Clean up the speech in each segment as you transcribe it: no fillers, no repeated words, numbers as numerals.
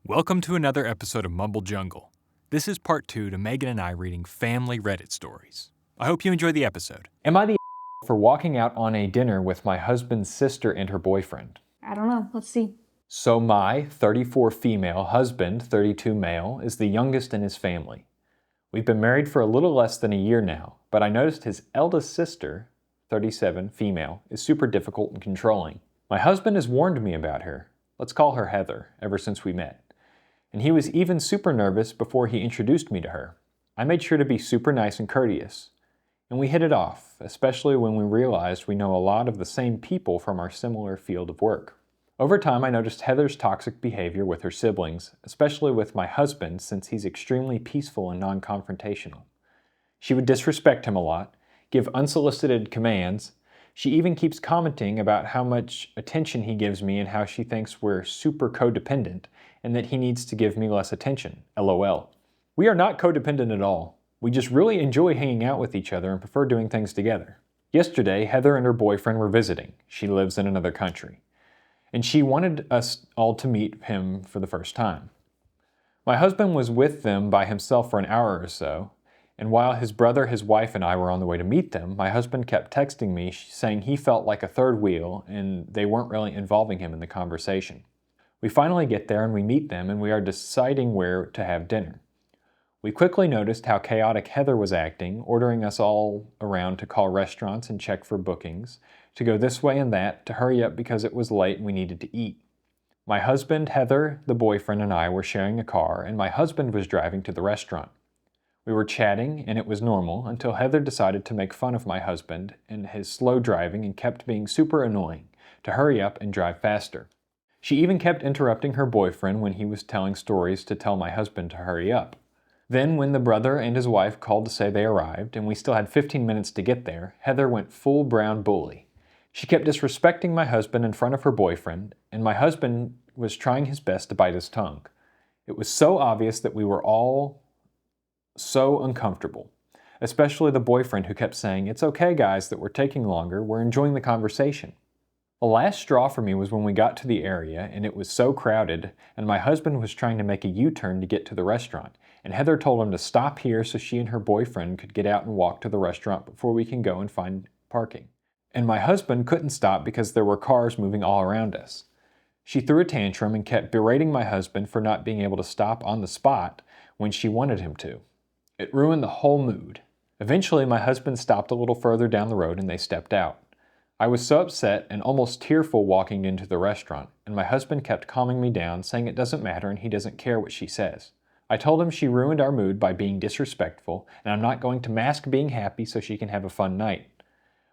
Welcome to another episode of Mumble Jungle. This is part 2 to Megan and I reading family Reddit stories. I hope you enjoy the episode. Am I the for walking out on a dinner with my husband's sister and her boyfriend? I don't know. Let's see. So my 34 female husband, 32 male, is the youngest in his family. We've been married for a little less than a year now, but I noticed his eldest sister, 37 female, is super difficult and controlling. My husband has warned me about her. Let's call her Heather, ever since we met. And he was even super nervous before he introduced me to her. I made sure to be super nice and courteous. And we hit it off, especially when we realized we know a lot of the same people from our similar field of work. Over time, I noticed Heather's toxic behavior with her siblings, especially with my husband since he's extremely peaceful and non-confrontational. She would disrespect him a lot, give unsolicited commands. She even keeps commenting about how much attention he gives me and how she thinks we're super codependent and that he needs to give me less attention. LOL. We are not codependent at all. We just really enjoy hanging out with each other and prefer doing things together. Yesterday, Heather and her boyfriend were visiting. She lives in another country. And she wanted us all to meet him for the first time. My husband was with them by himself for an hour or so, and while his brother, his wife, and I were on the way to meet them, my husband kept texting me saying he felt like a third wheel and they weren't really involving him in the conversation. We finally get there and we meet them and we are deciding where to have dinner. We quickly noticed how chaotic Heather was acting, ordering us all around to call restaurants and check for bookings, to go this way and that, to hurry up because it was late and we needed to eat. My husband, Heather, the boyfriend, and I were sharing a car, and my husband was driving to the restaurant. We were chatting, and it was normal, until Heather decided to make fun of my husband and his slow driving and kept being super annoying, to hurry up and drive faster. She even kept interrupting her boyfriend when he was telling stories to tell my husband to hurry up. Then, when the brother and his wife called to say they arrived, and we still had 15 minutes to get there, Heather went full brown bully. She kept disrespecting my husband in front of her boyfriend, and my husband was trying his best to bite his tongue. It was so obvious that we were all so uncomfortable, especially the boyfriend who kept saying, "It's okay, guys, that we're taking longer. We're enjoying the conversation." The last straw for me was when we got to the area and it was so crowded, and my husband was trying to make a U-turn to get to the restaurant, and Heather told him to stop here so she and her boyfriend could get out and walk to the restaurant before we can go and find parking. And my husband couldn't stop because there were cars moving all around us. She threw a tantrum and kept berating my husband for not being able to stop on the spot when she wanted him to. It ruined the whole mood. Eventually, my husband stopped a little further down the road and they stepped out. I was so upset and almost tearful walking into the restaurant, and my husband kept calming me down, saying it doesn't matter and he doesn't care what she says. I told him she ruined our mood by being disrespectful, and I'm not going to mask being happy so she can have a fun night.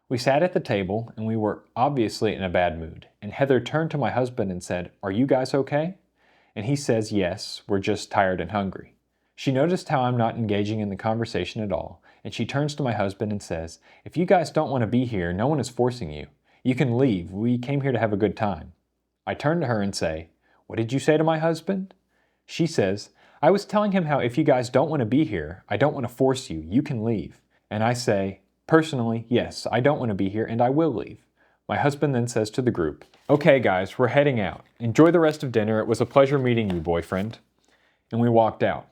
We sat at the table, and we were obviously in a bad mood, and Heather turned to my husband and said, "Are you guys okay?" And he says, "Yes, we're just tired and hungry." She noticed how I'm not engaging in the conversation at all, and she turns to my husband and says, "If you guys don't want to be here, no one is forcing you. You can leave. We came here to have a good time." I turn to her and say, "What did you say to my husband?" She says, "I was telling him how if you guys don't want to be here, I don't want to force you. You can leave." And I say, "Personally, yes, I don't want to be here and I will leave." My husband then says to the group, "Okay guys, we're heading out. Enjoy the rest of dinner. It was a pleasure meeting you, boyfriend." And we walked out.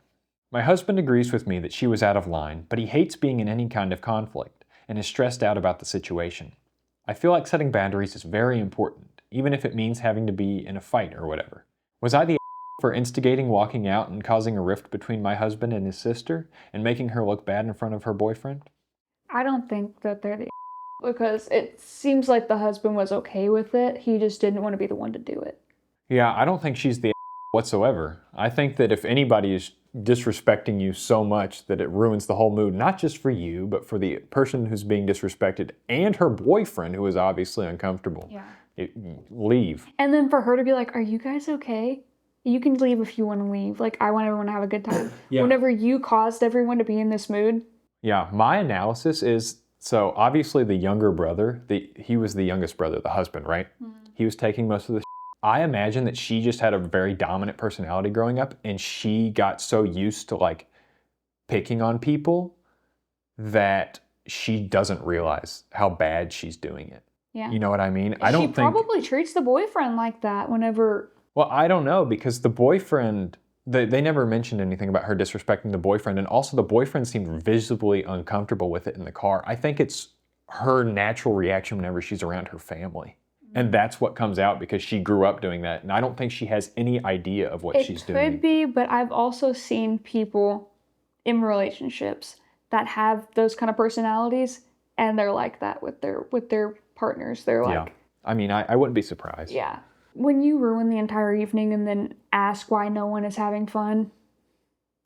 My husband agrees with me that she was out of line, but he hates being in any kind of conflict and is stressed out about the situation. I feel like setting boundaries is very important, even if it means having to be in a fight or whatever. Was I the for instigating walking out and causing a rift between my husband and his sister and making her look bad in front of her boyfriend? I don't think that they're the because it seems like the husband was okay with it. He just didn't want to be the one to do it. Yeah, I don't think she's the whatsoever. I think that if anybody is disrespecting you so much that it ruins the whole mood, not just for you, but for the person who's being disrespected and her boyfriend who is obviously uncomfortable. Yeah. Leave. And then for her to be like, "Are you guys okay? You can leave if you want to leave. Like, I want everyone to have a good time." Yeah. Whenever you caused everyone to be in this mood. Yeah, my analysis is, so obviously the younger brother, he was the youngest brother, the husband, right? He was taking most of the I imagine that she just had a very dominant personality growing up, and she got so used to like picking on people that she doesn't realize how bad she's doing it. Yeah. You know what I mean? She probably treats the boyfriend like that whenever Well, I don't know, because the boyfriend, they never mentioned anything about her disrespecting the boyfriend, and also the boyfriend seemed visibly uncomfortable with it in the car. I think it's her natural reaction whenever she's around her family. And that's what comes out because she grew up doing that. And I don't think she has any idea of what she's doing. It could be, but I've also seen people in relationships that have those kind of personalities, and they're like that with their partners. They're like... Yeah. I mean, I wouldn't be surprised. Yeah. When you ruin the entire evening and then ask why no one is having fun,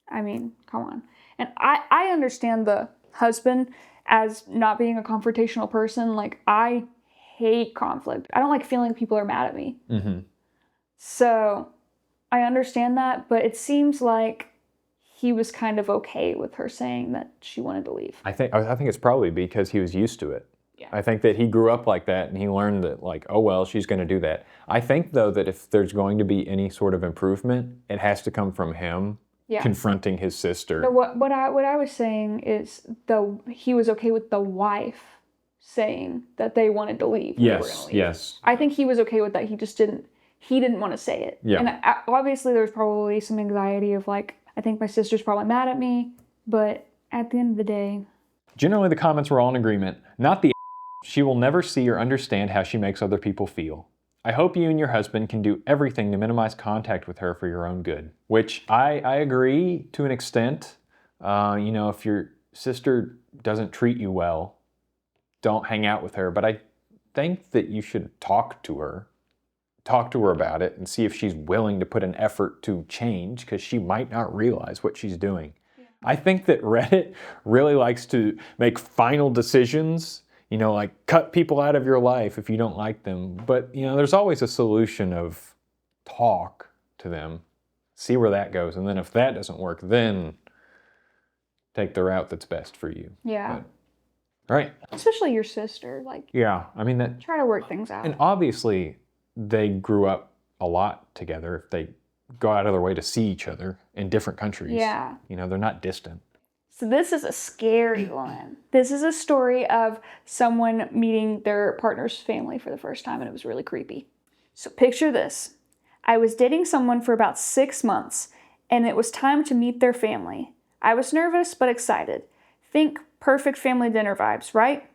I mean, come on. And I understand the husband as not being a confrontational person. Like, I hate conflict. I don't like feeling people are mad at me. Mm-hmm. So I understand that, but it seems like he was kind of okay with her saying that she wanted to leave. I think it's probably because he was used to it. Yeah. I think that he grew up like that, and he learned that, like, oh, well, she's going to do that. I think, though, that if there's going to be any sort of improvement, it has to come from him confronting his sister. No, what I was saying is he was okay with the wife saying that they wanted to leave. Yes, yes. I think he was okay with that. He just didn't want to say it. Yeah. And obviously there was probably some anxiety of, like, I think my sister's probably mad at me, but at the end of the day... Generally, the comments were all in agreement. Not the she will never see or understand how she makes other people feel. I hope you and your husband can do everything to minimize contact with her for your own good. Which I agree to an extent. You know, if your sister doesn't treat you well, don't hang out with her. But I think that you should talk to her about it and see if she's willing to put an effort to change, because she might not realize what she's doing. Yeah. I think that Reddit really likes to make final decisions. You know, like, cut people out of your life if you don't like them. But, you know, there's always a solution of talk to them, see where that goes. And then if that doesn't work, then take the route that's best for you. Yeah. But, right. Especially your sister. Like, yeah, I mean, that... Try to work things out. And obviously, they grew up a lot together if they go out of their way to see each other in different countries. Yeah. You know, they're not distant. So this is a scary one. This is a story of someone meeting their partner's family for the first time, and it was really creepy. So picture this. I was dating someone for about 6 months, and it was time to meet their family. I was nervous, but excited. Think perfect family dinner vibes, right?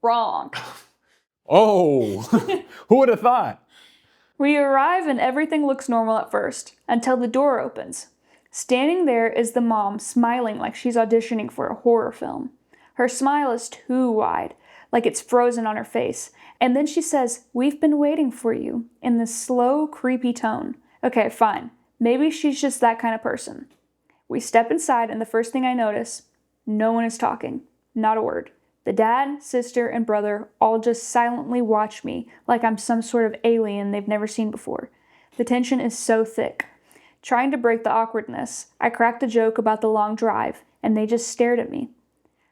Wrong. Oh, who would have thought? We arrive and everything looks normal at first, until the door opens. Standing there is the mom, smiling like she's auditioning for a horror film. Her smile is too wide, like it's frozen on her face. And then she says, "We've been waiting for you," in this slow, creepy tone. Okay, fine. Maybe she's just that kind of person. We step inside, and the first thing I notice, no one is talking. Not a word. The dad, sister, and brother all just silently watch me like I'm some sort of alien they've never seen before. The tension is so thick. Trying to break the awkwardness, I cracked a joke about the long drive, and they just stared at me.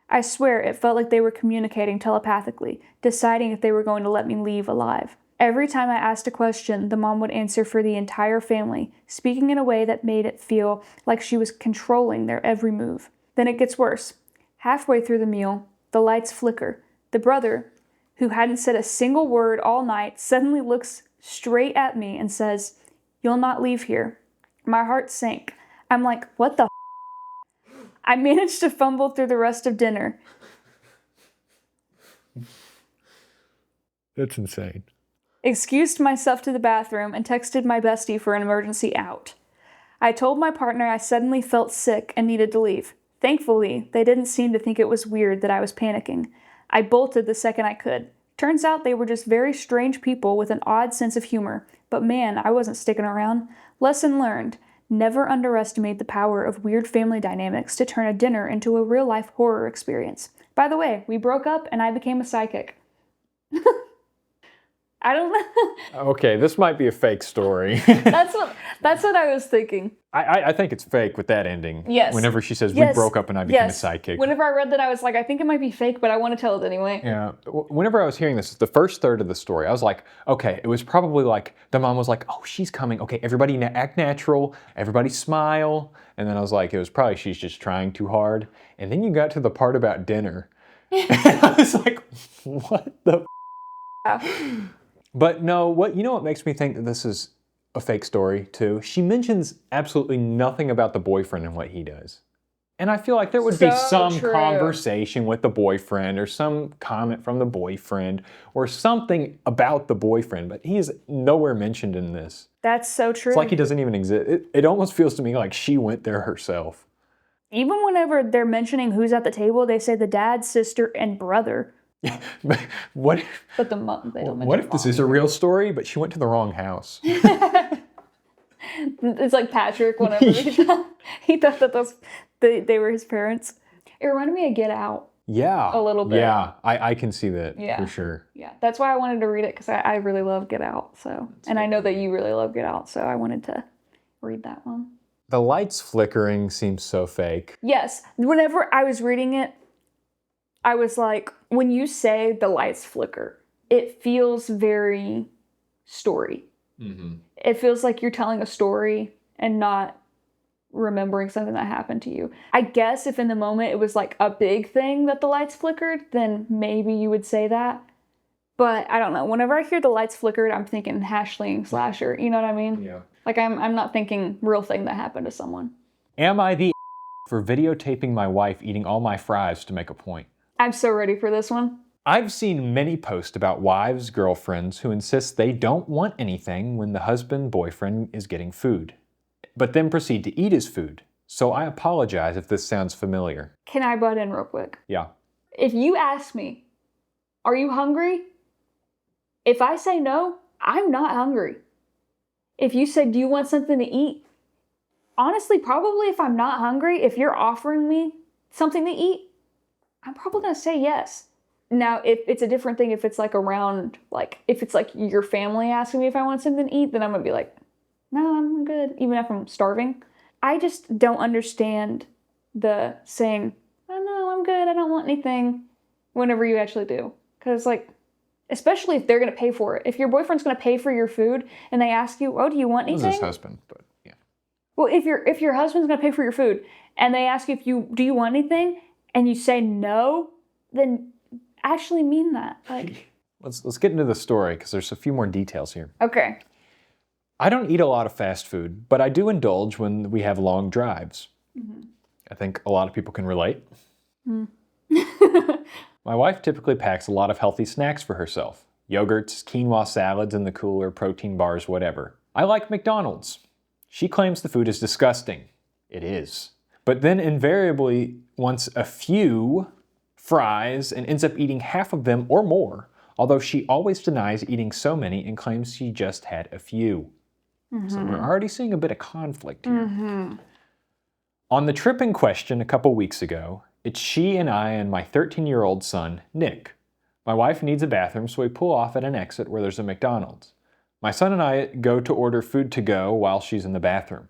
I swear it felt like they were communicating telepathically, deciding if they were going to let me leave alive. Every time I asked a question, the mom would answer for the entire family, speaking in a way that made it feel like she was controlling their every move. Then it gets worse. Halfway through the meal, the lights flicker. The brother, who hadn't said a single word all night, suddenly looks straight at me and says, "You'll not leave here." My heart sank. I'm like, what the f-? I managed to fumble through the rest of dinner. That's insane. Excused myself to the bathroom and texted my bestie for an emergency out. I told my partner I suddenly felt sick and needed to leave. Thankfully, they didn't seem to think it was weird that I was panicking. I bolted the second I could. Turns out they were just very strange people with an odd sense of humor. But man, I wasn't sticking around. Lesson learned. Never underestimate the power of weird family dynamics to turn a dinner into a real-life horror experience. By the way, we broke up and I became a psychic. I don't know. Okay, this might be a fake story. That's what I was thinking. I think it's fake with that ending. Yes. Whenever she says, "We broke up and I became a sidekick." Whenever I read that, I was like, I think it might be fake, but I want to tell it anyway. Yeah. Whenever I was hearing this, the first third of the story, I was like, okay, it was probably like, the mom was like, "Oh, she's coming. Okay, everybody act natural. Everybody smile." And then I was like, it was probably she's just trying too hard. And then you got to the part about dinner. And I was like, what the f-? But no, what makes me think that this is a fake story too. She mentions absolutely nothing about the boyfriend and what he does. And I feel like there would be some conversation with the boyfriend or some comment from the boyfriend or something about the boyfriend, but he is nowhere mentioned in this. That's so true. It's like he doesn't even exist. It almost feels to me like she went there herself. Even whenever they're mentioning who's at the table, they say the dad, sister, and brother. What But the mom, they don't mention what if this is a real story, but she went to the wrong house? It's like Patrick whenever he thought that they were his parents. It reminded me of Get Out. Yeah. A little bit. Yeah, I can see that for sure. Yeah, that's why I wanted to read it, because I really love Get Out. So, and I know that you really love Get Out, so I wanted to read that one. The lights flickering seems so fake. Yes. Whenever I was reading it, I was like, when you say the lights flicker, it feels very story. Mm-hmm. It feels like you're telling a story and not remembering something that happened to you. I guess if in the moment it was like a big thing that the lights flickered, then maybe you would say that. But I don't know. Whenever I hear the lights flickered, I'm thinking hashling slasher. You know what I mean? Yeah. Like I'm not thinking real thing that happened to someone. Am I the for videotaping my wife eating all my fries to make a point? I'm so ready for this one. I've seen many posts about wives, girlfriends who insist they don't want anything when the husband, boyfriend is getting food, but then proceed to eat his food. So I apologize if this sounds familiar. Can I butt in real quick? Yeah. If you ask me, are you hungry? If I say no, I'm not hungry. If you say, do you want something to eat? Honestly, probably if I'm not hungry, if you're offering me something to eat, I'm probably going to say yes. Now, if it's a different thing, if it's like around, like, if it's like your family asking me if I want something to eat, then I'm going to be like, no, I'm good, even if I'm starving. I just don't understand the saying, oh no, I'm good, I don't want anything, whenever you actually do. Because, like, especially if they're going to pay for it. If your boyfriend's going to pay for your food and they ask you, oh, do you want anything? This is his husband, but yeah. Well, if your husband's going to pay for your food and they ask you, do you want anything? And you say no, then actually mean that. Like, let's get into the story because there's a few more details here. Okay. I don't eat a lot of fast food, but I do indulge when we have long drives. Mm-hmm. I think a lot of people can relate. Mm. My wife typically packs a lot of healthy snacks for herself. Yogurts, quinoa salads in the cooler, protein bars, whatever. I like McDonald's. She claims the food is disgusting. It is. But then invariably wants a few fries and ends up eating half of them or more, although she always denies eating so many and claims she just had a few. Mm-hmm. So we're already seeing a bit of conflict here. Mm-hmm. On the trip in question a couple weeks ago, it's she and I and my 13-year-old son, Nick. My wife needs a bathroom, so we pull off at an exit where there's a McDonald's. My son and I go to order food to go while she's in the bathroom.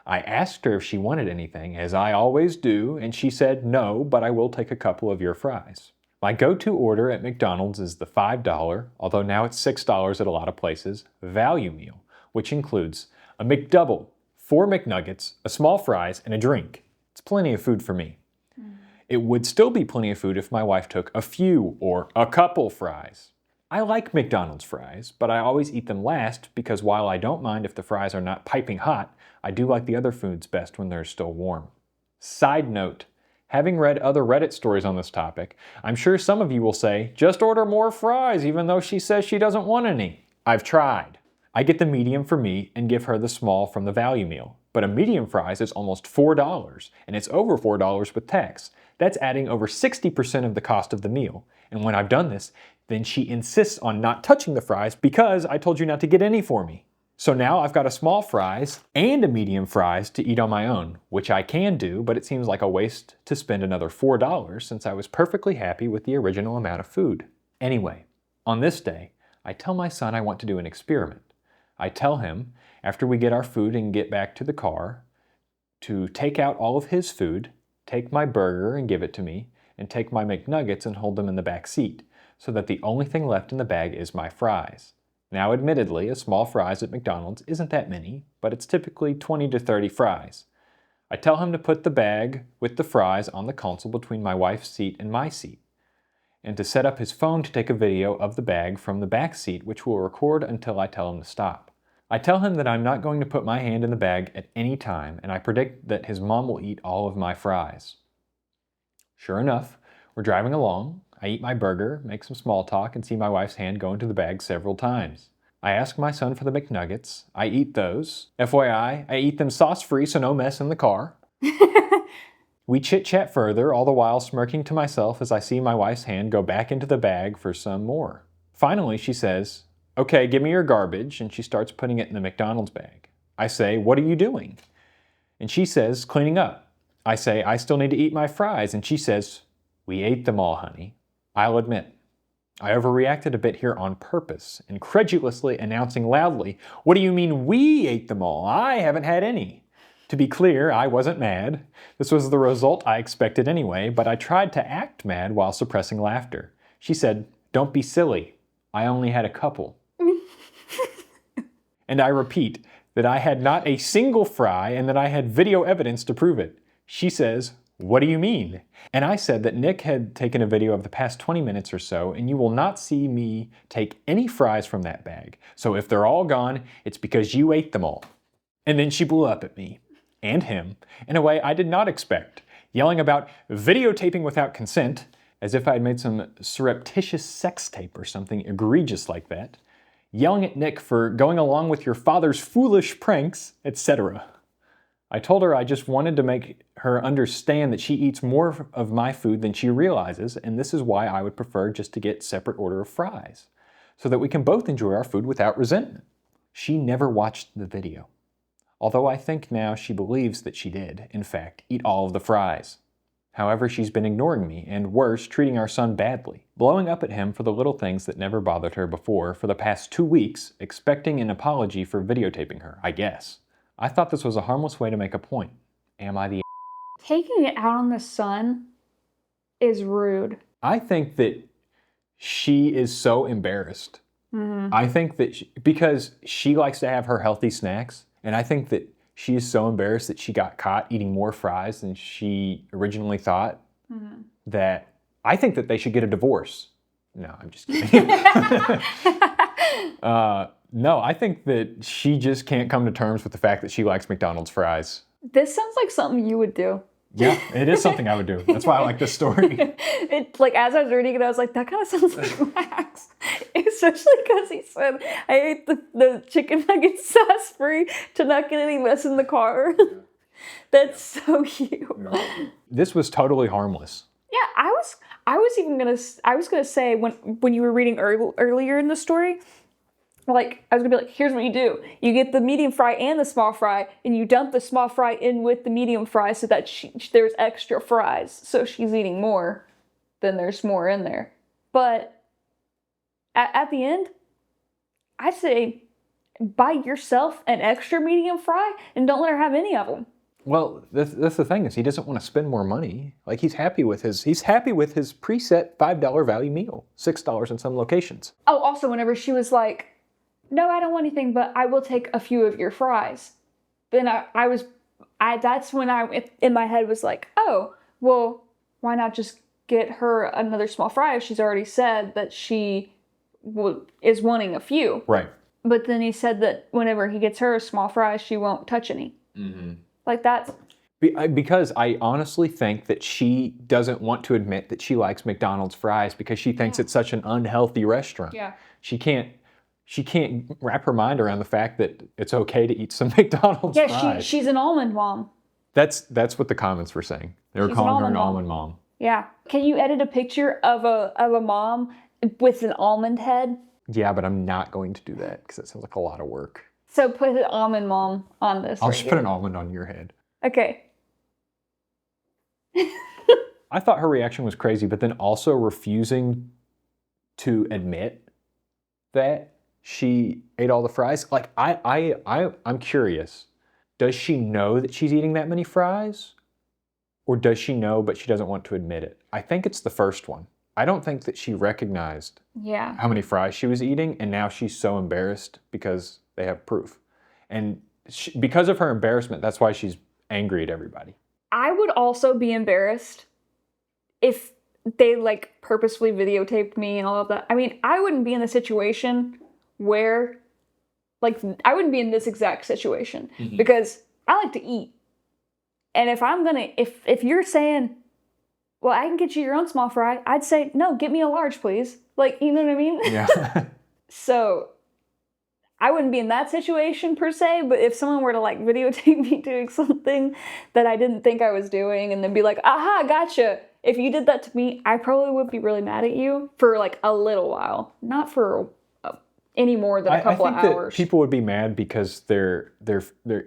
I asked her if she wanted anything, as I always do, and she said no, but I will take a couple of your fries. My go-to order at McDonald's is the $5, although now it's $6 at a lot of places, value meal, which includes a McDouble, 4 McNuggets, a small fries, and a drink. It's plenty of food for me. It would still be plenty of food if my wife took a few or a couple fries. I like McDonald's fries, but I always eat them last because while I don't mind if the fries are not piping hot, I do like the other foods best when they're still warm. Side note, having read other Reddit stories on this topic, I'm sure some of you will say, just order more fries even though she says she doesn't want any. I've tried. I get the medium for me and give her the small from the value meal. But a medium fries is almost $4, and it's over $4 with tax. That's adding over 60% of the cost of the meal. And when I've done this, then she insists on not touching the fries because I told you not to get any for me. So now I've got a small fries and a medium fries to eat on my own, which I can do, but it seems like a waste to spend another $4 since I was perfectly happy with the original amount of food. Anyway, on this day, I tell my son I want to do an experiment. I tell him, after we get our food and get back to the car, to take out all of his food, take my burger and give it to me, and take my McNuggets and hold them in the back seat, so that the only thing left in the bag is my fries. Now, admittedly, a small fries at McDonald's isn't that many, but it's typically 20 to 30 fries. I tell him to put the bag with the fries on the console between my wife's seat and my seat, and to set up his phone to take a video of the bag from the back seat, which will record until I tell him to stop. I tell him that I'm not going to put my hand in the bag at any time, and I predict that his mom will eat all of my fries. Sure enough, we're driving along. I eat my burger, make some small talk, and see my wife's hand go into the bag several times. I ask my son for the McNuggets. I eat those. FYI, I eat them sauce-free, so no mess in the car. We chit-chat further, all the while smirking to myself as I see my wife's hand go back into the bag for some more. Finally, she says, "Okay, give me your garbage," and she starts putting it in the McDonald's bag. I say, "What are you doing?" And she says, "Cleaning up." I say, "I still need to eat my fries," and she says, "We ate them all, honey." I'll admit, I overreacted a bit here on purpose, incredulously announcing loudly, "What do you mean we ate them all? I haven't had any." To be clear, I wasn't mad. This was the result I expected anyway, but I tried to act mad while suppressing laughter. She said, "Don't be silly. I only had a couple." And I repeat that I had not a single fry and that I had video evidence to prove it. She says, "What do you mean?" And I said that Nick had taken a video of the past 20 minutes or so, and you will not see me take any fries from that bag. So if they're all gone, it's because you ate them all. And then she blew up at me, and him, in a way I did not expect, yelling about videotaping without consent, as if I had made some surreptitious sex tape or something egregious like that, yelling at Nick for going along with your father's foolish pranks, etc. I told her I just wanted to make her understand that she eats more of my food than she realizes, and this is why I would prefer just to get separate order of fries, so that we can both enjoy our food without resentment. She never watched the video, although I think now she believes that she did, in fact, eat all of the fries. However, she's been ignoring me, and worse, treating our son badly, blowing up at him for the little things that never bothered her before for the past 2 weeks, expecting an apology for videotaping her, I guess. I thought this was a harmless way to make a point. Am I the Taking it out on the son is rude. I think that she is so embarrassed. I think that because she likes to have her healthy snacks, and I think that she is so embarrassed that she got caught eating more fries than she originally thought, that I think that they should get a divorce. No, I'm just kidding. No, I think that she just can't come to terms with the fact that she likes McDonald's fries. This sounds like something you would do. Yeah, it is something I would do. That's why I like this story. Like, as I was reading it, I was like, that kind of sounds like Max. Especially because he said, I ate the chicken nuggets sauce-free to not get any mess in the car. That's so you. This was totally harmless. Yeah, I was gonna say when you were reading earlier in the story, like, I was gonna be like, here's what you do. You get the medium fry and the small fry, and you dump the small fry in with the medium fry so that there's extra fries. So she's eating more, then there's more in there. But at the end, I'd say buy yourself an extra medium fry and don't let her have any of them. Well, that's the thing, is he doesn't want to spend more money. Like, he's happy with his preset $5 value meal, $6 in some locations. Oh, also, whenever she was like, "No, I don't want anything, but I will take a few of your fries," then that's when I, in my head, was like, oh, well, why not just get her another small fry if she's already said that she is wanting a few? Right. But then he said that whenever he gets her a small fry, she won't touch any. Like, that's... Because I honestly think that she doesn't want to admit that she likes McDonald's fries because she thinks it's such an unhealthy restaurant. Yeah. She can't wrap her mind around the fact that it's okay to eat some McDonald's fries. Yeah, she's an almond mom. That's what the comments were saying. They were calling her an almond mom. Yeah. Can you edit a picture of a mom with an almond head? Yeah, but I'm not going to do that because that sounds like a lot of work. So put an almond mom on this. I'll just put an almond on your head. Okay. I thought her reaction was crazy, but then also refusing to admit that she ate all the fries. Like, I'm curious. Does she know that she's eating that many fries? Or does she know but she doesn't want to admit it? I think it's the first one. I don't think that she recognized how many fries she was eating, and now she's so embarrassed because they have proof. And because of her embarrassment, that's why she's angry at everybody. I would also be embarrassed if they, like, purposefully videotaped me and all of that. I mean, I wouldn't be in the situation where like, I wouldn't be in this exact situation because I like to eat. And if you're saying, well, I can get you your own small fry, I'd say, no, get me a large, please. Like, you know what I mean? Yeah. So I wouldn't be in that situation per se, but if someone were to like videotape me doing something that I didn't think I was doing and then be like, aha, gotcha. If you did that to me, I probably would be really mad at you for like a little while, not for any more than a couple of hours. I think that people would be mad because their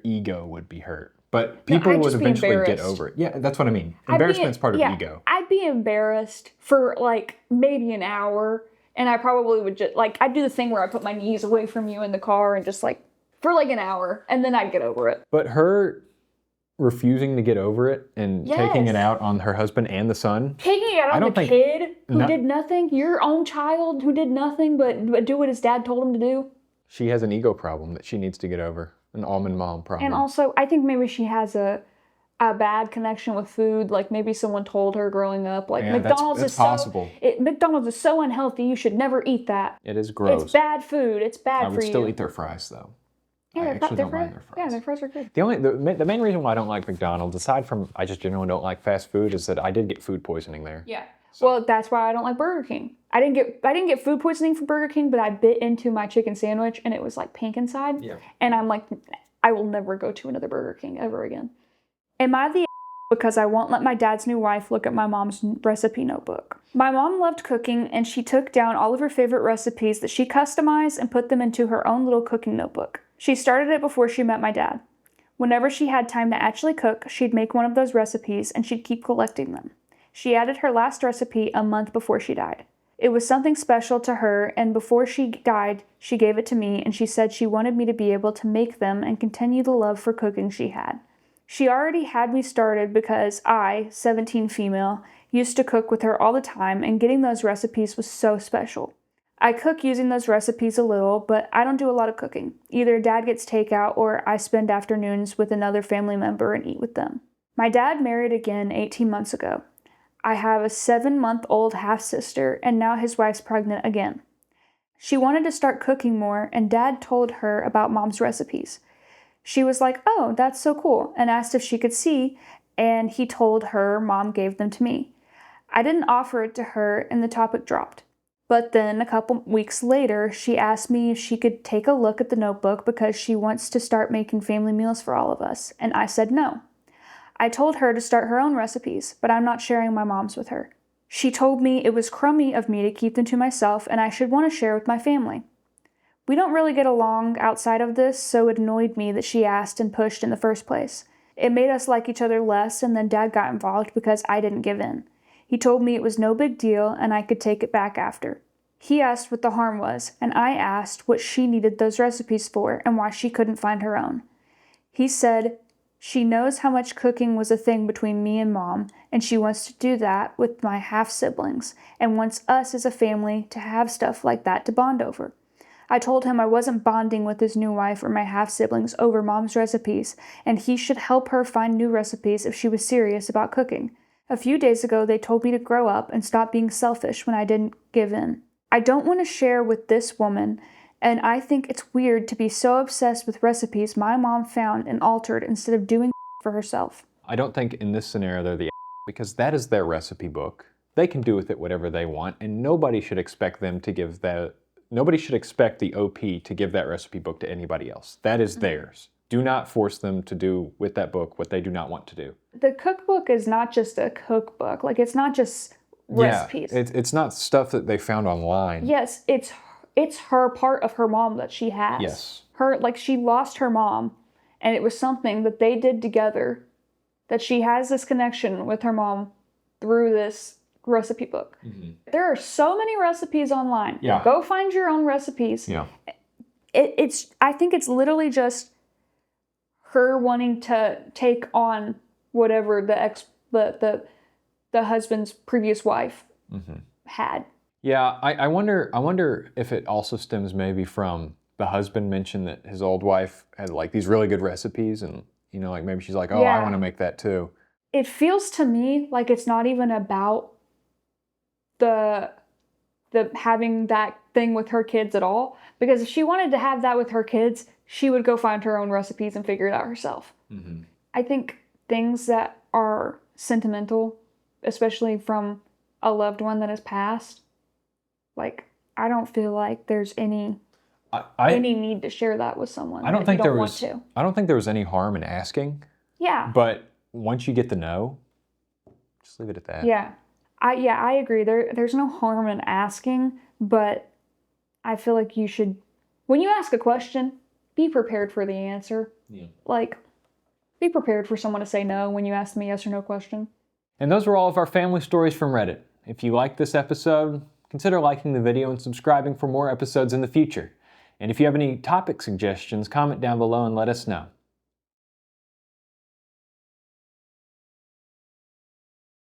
ego would be hurt. But people would eventually get over it. Yeah, that's what I mean. Embarrassment's part of ego. I'd be embarrassed for like maybe an hour, and I probably would just like, I'd do the thing where I put my knees away from you in the car and just like for like an hour, and then I'd get over it. But her refusing to get over it and taking it out on her husband and the son. Taking it out on the kid who did nothing, your own child who did nothing but do what his dad told him to do. She has an ego problem that she needs to get over. An almond mom problem. And also, I think maybe she has a bad connection with food. Like maybe someone told her growing up, like McDonald's that's possible. McDonald's is so unhealthy. You should never eat that. It is gross. It's bad food. It's bad for you. I would still eat their fries though. Yeah, I actually don't mind their fries. Yeah, their fries are good. The main reason why I don't like McDonald's, aside from I just generally don't like fast food, is that I did get food poisoning there. Yeah. So. Well, that's why I don't like Burger King. I didn't get food poisoning from Burger King, but I bit into my chicken sandwich and it was like pink inside. Yeah. And I'm like, I will never go to another Burger King ever again. Am I the because I won't let my dad's new wife look at my mom's recipe notebook? My mom loved cooking and she took down all of her favorite recipes that she customized and put them into her own little cooking notebook. She started it before she met my dad. Whenever she had time to actually cook, she'd make one of those recipes and she'd keep collecting them. She added her last recipe a month before she died. It was something special to her, and before she died, she gave it to me, and she said she wanted me to be able to make them and continue the love for cooking she had. She already had me started because I, 17 female, used to cook with her all the time, and getting those recipes was so special. I cook using those recipes a little, but I don't do a lot of cooking. Either Dad gets takeout or I spend afternoons with another family member and eat with them. My dad married again 18 months ago. I have a 7-month-old half-sister, and now his wife's pregnant again. She wanted to start cooking more, and Dad told her about Mom's recipes. She was like, oh, that's so cool, and asked if she could see, and he told her Mom gave them to me. I didn't offer it to her, and the topic dropped. But then a couple weeks later, she asked me if she could take a look at the notebook because she wants to start making family meals for all of us, and I said no. I told her to start her own recipes, but I'm not sharing my mom's with her. She told me it was crummy of me to keep them to myself and I should want to share with my family. We don't really get along outside of this, so it annoyed me that she asked and pushed in the first place. It made us like each other less, and then Dad got involved because I didn't give in. He told me it was no big deal and I could take it back after. He asked what the harm was, and I asked what she needed those recipes for and why she couldn't find her own. He said, she knows how much cooking was a thing between me and Mom, and she wants to do that with my half-siblings, and wants us as a family to have stuff like that to bond over. I told him I wasn't bonding with his new wife or my half-siblings over Mom's recipes, and he should help her find new recipes if she was serious about cooking. A few days ago, they told me to grow up and stop being selfish when I didn't give in. I don't want to share with this woman, and I think it's weird to be so obsessed with recipes my mom found and altered instead of doing for herself. I don't think in this scenario they're the because that is their recipe book. They can do with it whatever they want, and nobody should expect them to give that. Nobody should expect the OP to give that recipe book to anybody else. That is theirs. Do not force them to do with that book what they do not want to do. The cookbook is not just a cookbook. Like, it's not just recipes. Yeah, it's not stuff that they found online. Yes, it's her part of her mom that she has. Yes. She lost her mom, and it was something that they did together, that she has this connection with her mom through this recipe book. Mm-hmm. There are so many recipes online. Yeah. Go find your own recipes. Yeah. I think it's literally just her wanting to take on whatever the husband's previous wife had. Yeah, I wonder if it also stems maybe from the husband mentioned that his old wife had like these really good recipes, and like maybe she's like, oh, yeah. I want to make that too. It feels to me like it's not even about the having that thing with her kids at all. Because if she wanted to have that with her kids, she would go find her own recipes and figure it out herself. Mm-hmm. I think things that are sentimental, especially from a loved one that has passed, like, I don't feel like there's any need to share that with someone. I don't think there was any harm in asking. Yeah. But once you get the no, just leave it at that. Yeah. I agree. There's no harm in asking, but I feel like you should, when you ask a question, be prepared for the answer. Yeah. Like, be prepared for someone to say no when you ask them a yes or no question. And those were all of our family stories from Reddit. If you liked this episode, consider liking the video and subscribing for more episodes in the future. And if you have any topic suggestions, comment down below and let us know.